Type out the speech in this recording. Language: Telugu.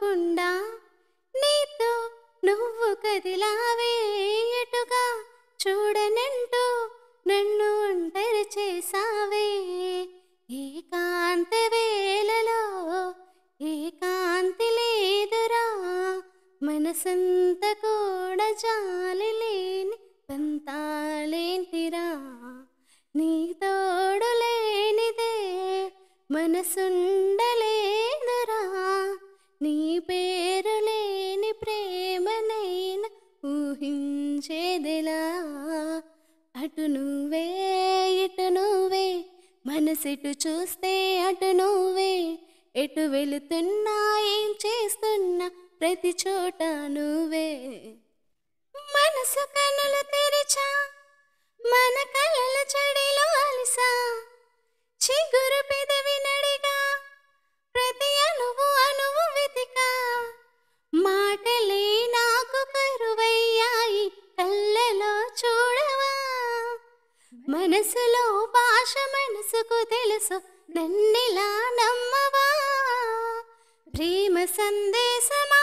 చెప్పకుండా నీతో నువ్వు కదిలావే ఎటుగా చూడనంటూ నన్ను ఒంటరి చేసావే. ఏకాంత వేళలో ఏకాంతి లేదురా, మనసంత కూడా జాలి లేని పంతాలేంటిరా. నీ తోడు లేనిదే మనసుండలేదురా, నీ పేరు లేని ప్రేమనైనా ఊహించేదిలా. అటు నువ్వే ఇటు నువ్వే, మనసెటు చూస్తే అటు నువ్వే. ఎటు వెళుతున్నా ఏం చేస్తున్నా ప్రతి చోట నువ్వే. మనసు కనులు తెరిచా, మన కలల చడిలో అలిసా. చిగురు పెదవి నడిగా, ప్రతి అణువు అణువు వెతికా. మాటలే నాకు కరువయ్యాయి, కళ్ళలో చూడవా. మనసులో భాష మనసుకు తెలుసు, నన్నిలా నమ్మవా. ప్రేమ సందేశమా